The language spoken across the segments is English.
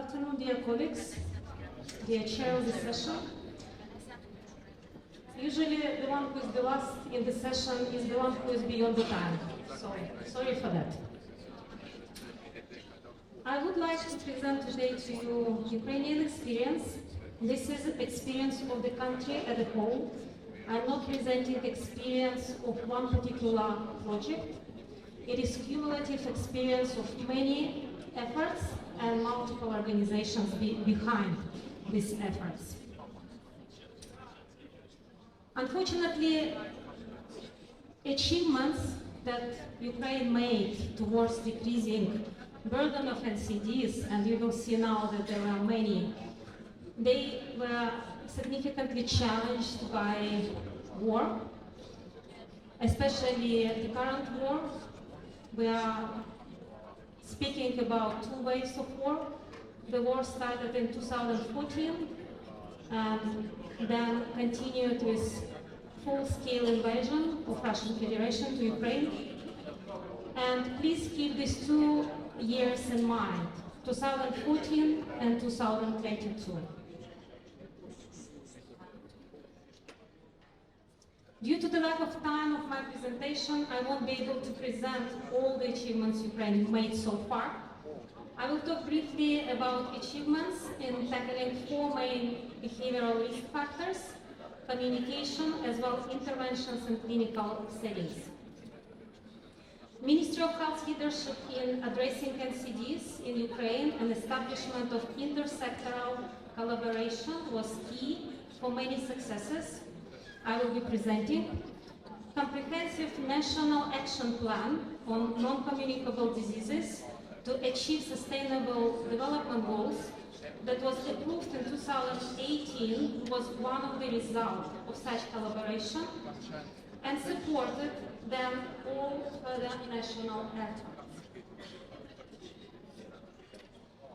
afternoon, dear colleagues, dear chair of the session. Usually the one who is the last in the session is the one who is beyond the time, so sorry for that. I would like to present today to you Ukrainian experience. This is experience of the country as a whole. I'm not presenting experience of one particular project. It is cumulative experience of many efforts and multiple organizations behind these efforts. Unfortunately, achievements that Ukraine made towards decreasing burden of NCDs, and you will see now that there are many, they were significantly challenged by war, especially the current war. We are speaking about two waves of war. The war started in 2014 and then continued with full-scale invasion of Russian Federation to Ukraine. And please keep these 2 years in mind, 2014 and 2022. Due to the lack of time of my presentation, I won't be able to present all the achievements Ukraine made so far. I will talk briefly about achievements in tackling 4 main behavioral risk factors: communication, as well as interventions in clinical settings. Ministry of Health leadership in addressing NCDs in Ukraine and establishment of intersectoral collaboration was key for many successes I will be presenting. Comprehensive national action plan on non-communicable diseases to achieve sustainable development goals that was approved in 2018 was one of the results of such collaboration and supported then all further national efforts.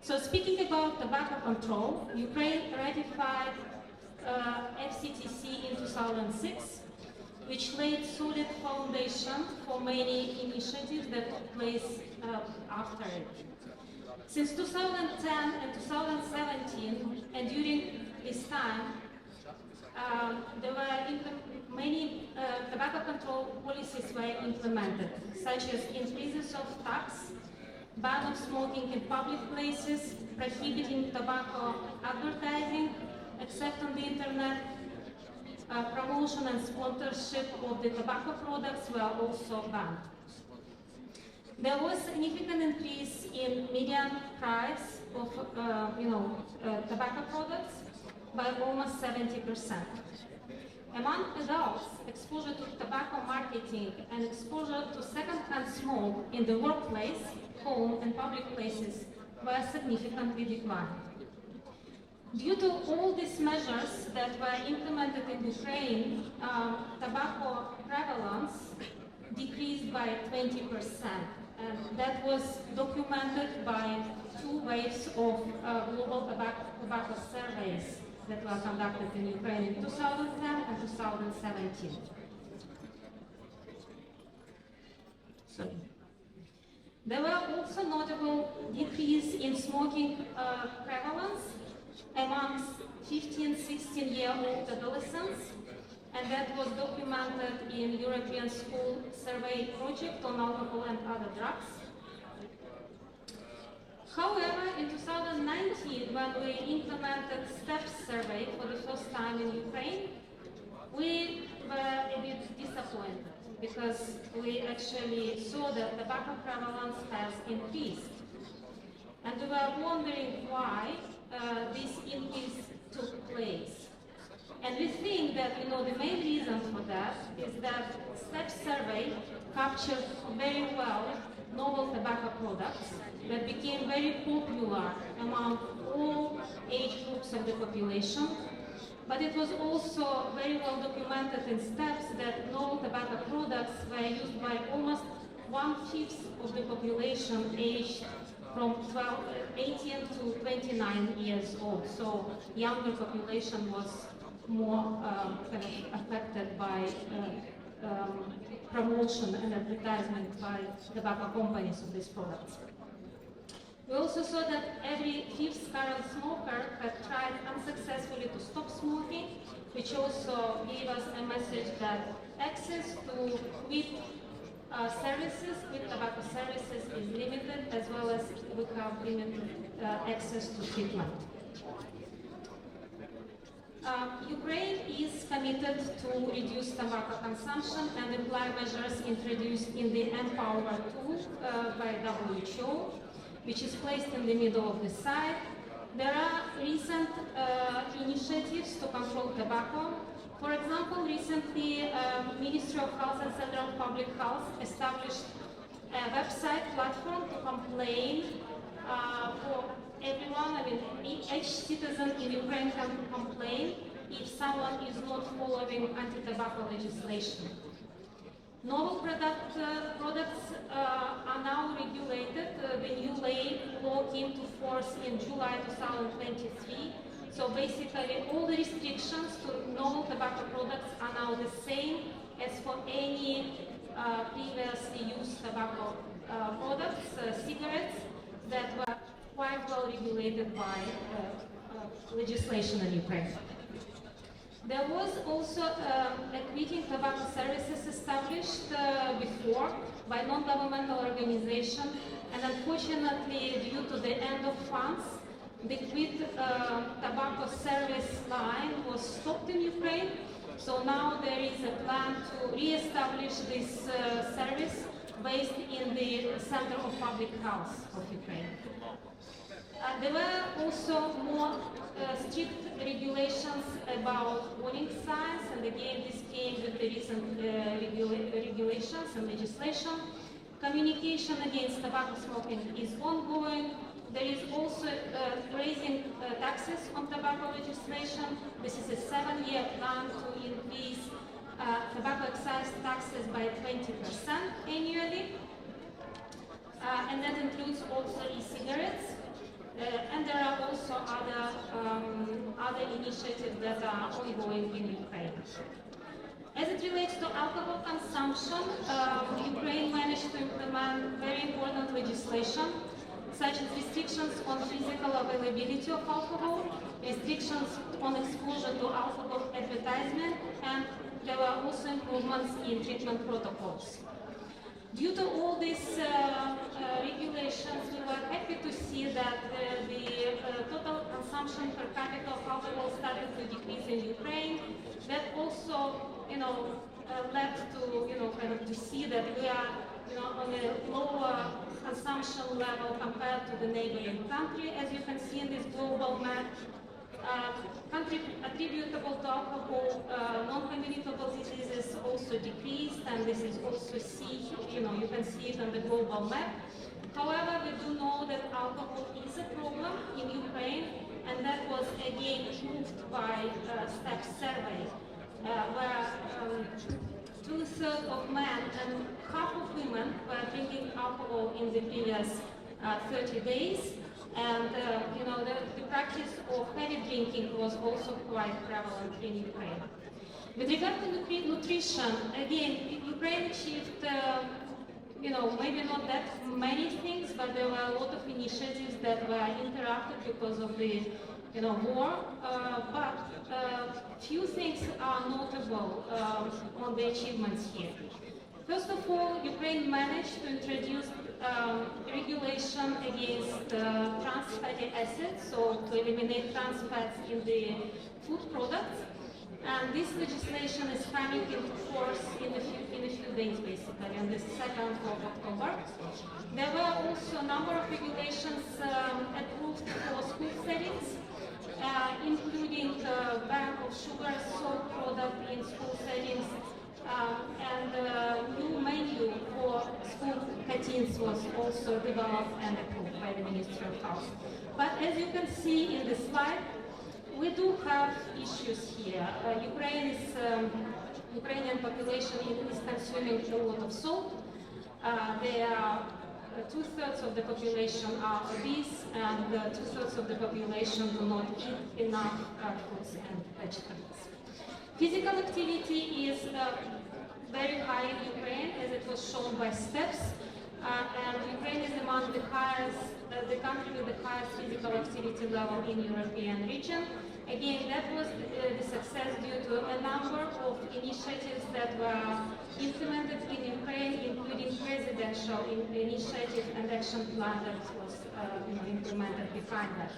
So speaking about tobacco control, Ukraine ratified FCTC in 2006, which laid solid foundation for many initiatives that took place after it. Since 2010 and 2017, and during this time, there were many tobacco control policies were implemented, such as increases of tax, ban of smoking in public places, prohibiting tobacco advertising, except on the internet, promotion and sponsorship of the tobacco products were also banned. There was significant increase in median price of tobacco products by almost 70%. Among adults, exposure to tobacco marketing and exposure to second-hand smoke in the workplace, home and public places were significantly declined. Due to all these measures that were implemented in Ukraine, tobacco prevalence decreased by 20%, and that was documented by 2 waves of global tobacco surveys that were conducted in Ukraine in 2010 and 2017. There were also notable decrease in smoking prevalence amongst 15-16-year-old adolescents, and that was documented in European School Survey Project on alcohol and other drugs. However, in 2019, when we implemented STEPS survey for the first time in Ukraine, we were a bit disappointed because we actually saw that tobacco prevalence has increased. And we were wondering why this increase took place. And we think that the main reason for that is that STEP survey captured very well novel tobacco products that became very popular among all age groups of the population. But it was also very well documented in STEPS that novel tobacco products were used by almost 1/5 of the population aged from 18 to 29 years old. So younger population was more affected by promotion and advertisement by tobacco companies of these products. We also saw that every fifth current smoker had tried unsuccessfully to stop smoking, which also gave us a message that access to quit services, quit tobacco services is limited, as well as we have limited access to treatment. Ukraine is committed to reduce tobacco consumption and apply measures introduced in the Empower tool by WHO, which is placed in the middle of the slide. There are recent initiatives to control tobacco. For example, recently, Ministry of Health and Central Public Health established a website platform to complain for everyone. I mean, each citizen in Ukraine can complain if someone is not following anti-tobacco legislation. Novel products are now regulated. The new law came to force in July 2023. So basically, all the restrictions to novel tobacco products are now the same as for any previously used tobacco products, cigarettes, that were quite well regulated by legislation in Ukraine. There was also a quitting tobacco services established before by non-governmental organization, and unfortunately, due to the end of funds, the quit tobacco service line was stopped in Ukraine. So now there is a plan to re-establish this service based in the Center of Public Health of Ukraine. There were also more strict regulations about warning signs, and again this came with the recent regulations and legislation. Communication against tobacco smoking is ongoing. There is also raising taxes on tobacco legislation. This is a 7-year plan to increase tobacco excise taxes by 20% annually. And that includes also e-cigarettes. And there are also other initiatives that are ongoing in Ukraine. As it relates to alcohol consumption, Ukraine managed to implement very important legislation, such as restrictions on physical availability of alcohol, restrictions on exposure to alcohol advertisement, and there were also improvements in treatment protocols. Due to all these regulations, we were happy to see that the total consumption per capita of alcohol started to decrease in Ukraine. That also, led to, kind of to see that we are, on a lower consumption level compared to the neighboring country. As you can see in this global map, country attributable to alcohol, non-communicable diseases also decreased, and this is also you can see it on the global map. However, we do know that alcohol is a problem in Ukraine, and that was again proved by STEP survey, where 2/3 of men and half of women were drinking alcohol in the previous 30 days. And the practice of heavy drinking was also quite prevalent in Ukraine. With regard to nutrition, again, Ukraine achieved, maybe not that many things, but there were a lot of initiatives that were interrupted because of the, war. But few things are notable on the achievements here. First of all, Ukraine managed to introduce regulation against trans fatty acids, so to eliminate trans fats in the food products. And this legislation is coming into force in a few days, basically, on the 2nd of October. There were also a number of regulations approved for school settings, including ban of sugar, salt product in school settings, and new menu for school canteens was also developed and approved by the Ministry of Health. But as you can see in the slide, we do have issues here. Ukrainian population is consuming a lot of salt. There are 2/3 of the population are obese, and 2/3 of the population do not eat enough fruits and vegetables. Physical activity is very high in Ukraine, as it was shown by steps. and Ukraine is among the country with the highest physical activity level in European region. Again, that was the success due to a number of initiatives that were implemented in Ukraine, including presidential initiative and action plan that was implemented behind that.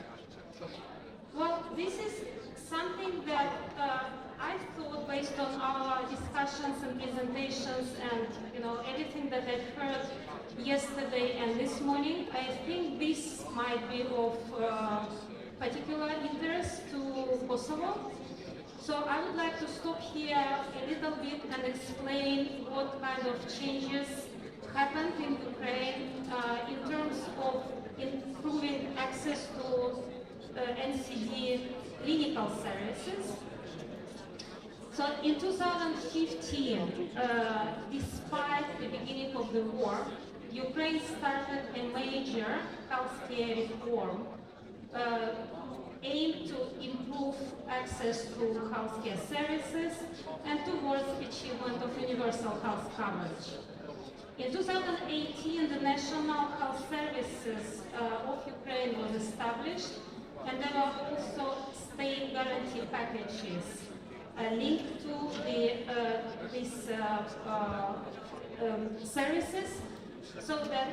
Well, this is something that I thought, based on our discussions and presentations and everything that I've heard yesterday and this morning, I think this might be of particular interest to Kosovo. So I would like to stop here a little bit and explain what kind of changes happened in Ukraine in terms of improving access to NCD clinical services. So in 2015, despite the beginning of the war, Ukraine started a major healthcare reform aimed to improve access to healthcare services and towards achievement of universal health coverage. In 2018, the National Health Services of Ukraine was established, and there were also state guarantee packages linked to these services, so that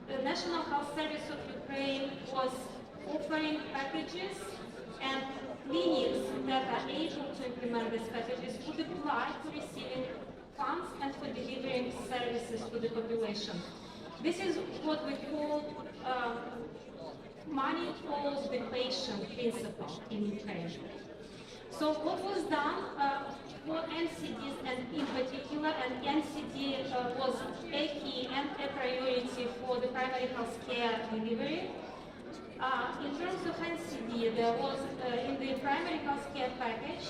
the National Health Service of Ukraine was offering packages, and clinics that are able to implement these packages could apply for receiving funds and for delivering services to the population. This is what we call money follows the patient principle in Ukraine. So what was done for NCDs, and in particular, and NCD was a key and a priority for the primary health care delivery. In terms of NCD, there was in the primary health care package,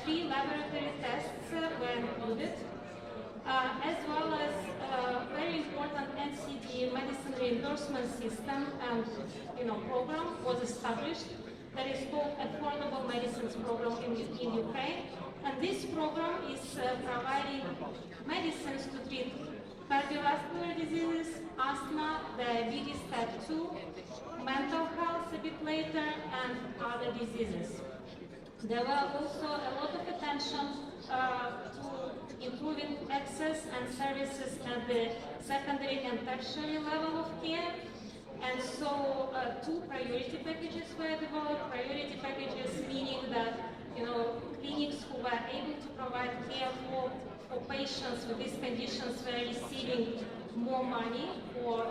3 laboratory tests were included, as well as very important NCD medicine reimbursement system and program was established that is called Affordable Medicines Program in Ukraine. And this program is providing medicines to treat cardiovascular diseases, asthma, diabetes type 2, mental health a bit later, and other diseases. There were also a lot of attention to improving access and services at the secondary and tertiary level of care. And so 2 priority packages were developed. Priority packages meaning that clinics who were able to provide care for patients with these conditions were receiving more money, or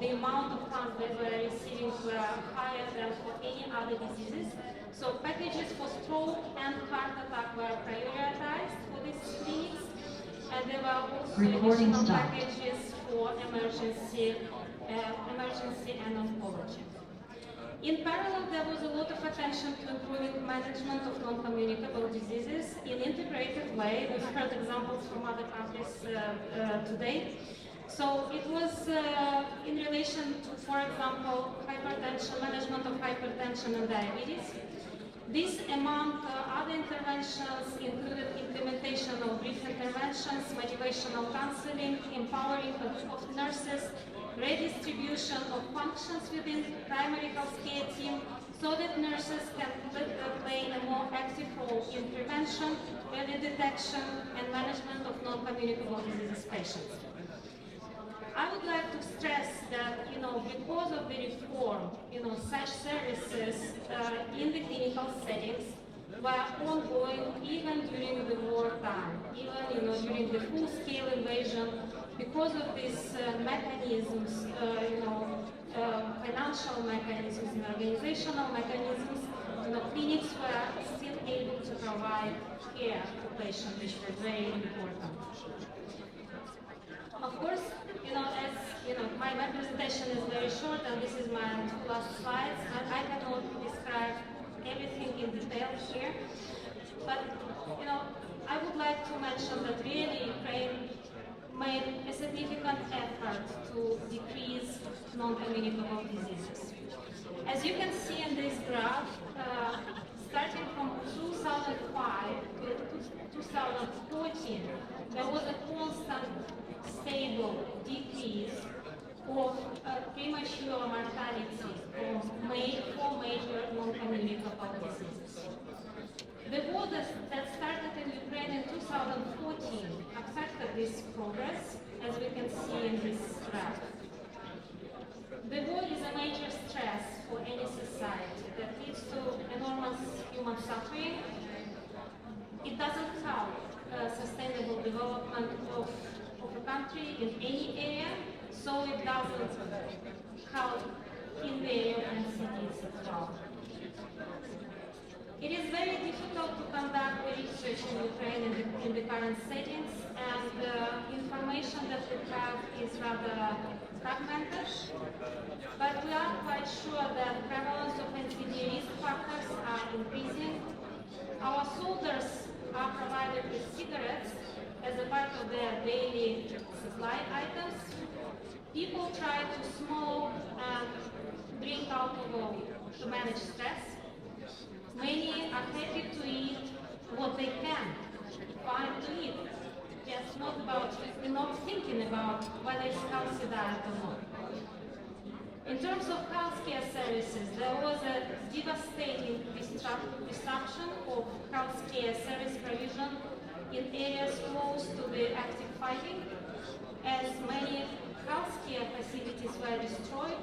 the amount of funds they were receiving were higher than for any other diseases. So packages for stroke and heart attack were prioritized for these clinics, and there were also additional packages for emergency and oncology. In parallel, there was a lot of attention to improving management of non-communicable diseases in an integrated way. We've heard examples from other countries today. So it was in relation to, for example, hypertension, management of hypertension and diabetes. This, among other interventions, included implementation of brief interventions, motivational counseling, empowering of nurses, redistribution of functions within primary health care team, so that nurses can play a more active role in prevention, early detection, and management of non-communicable diseases patients. I would like to stress that, because of the reform, such services in the clinical settings were ongoing even during the wartime, even, during the full-scale invasion. Because of these mechanisms, financial mechanisms and organizational mechanisms, clinics were still able to provide care to patients, which was very important. Of course, as my presentation is very short, and this is my 2 last slides, and I cannot describe everything in detail here. But I would like to mention that really Ukraine made a significant effort to decrease non-communicable diseases. As you can see in this graph, starting from 2005 to 2014, there was a constant stable decrease of premature mortality for major non-communicable diseases. The war that started in Ukraine in 2014 affected this progress, as we can see in this graph. The war is a major stress for any society that leads to enormous human suffering. It doesn't help sustainable development of a country in any area, so it doesn't help in the area and cities as well. It is very difficult to conduct research in Ukraine in the current settings, and the information that we have is rather fragmented, but we are quite sure that prevalence of NCD risk factors are increasing. Our soldiers are provided with cigarettes as a part of their daily supply items. People try to smoke and drink alcohol to manage stress. Many are happy to eat what they can find to eat. We're not thinking about whether it's healthy diet or not. In terms of healthcare services, there was a devastating disruption of healthcare service provision in areas close to the active fighting, as many healthcare facilities were destroyed,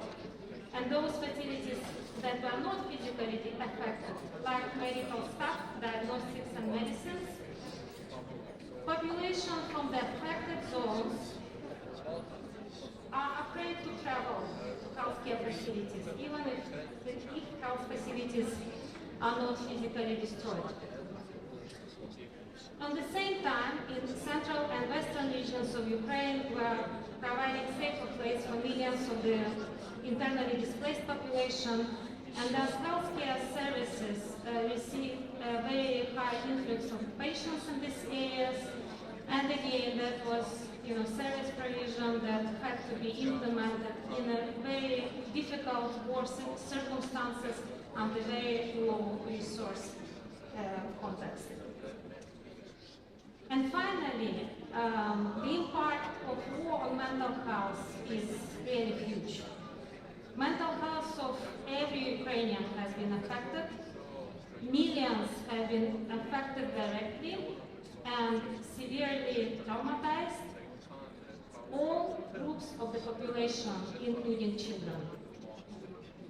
and those facilities that were not physically affected, like medical staff, diagnostics and medicines, population from the affected zones are afraid to travel to healthcare facilities, even if health facilities are not physically destroyed. At the same time, in the central and western regions of Ukraine, we are providing safer place for millions of the internally displaced population, and as healthcare services receive a very high influx of patients in these areas, and again, that was service provision that had to be implemented in a very difficult war circumstances and a very low resource context. And finally, the impact of war on mental health is really huge. Mental health of every Ukrainian has been affected. Millions have been affected directly and severely traumatized. All groups of the population, including children.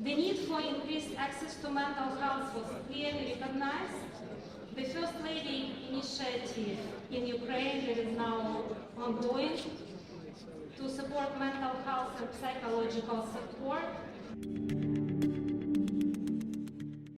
The need for increased access to mental health was clearly recognized. The First Lady initiative in Ukraine that is now ongoing to support mental health and psychological support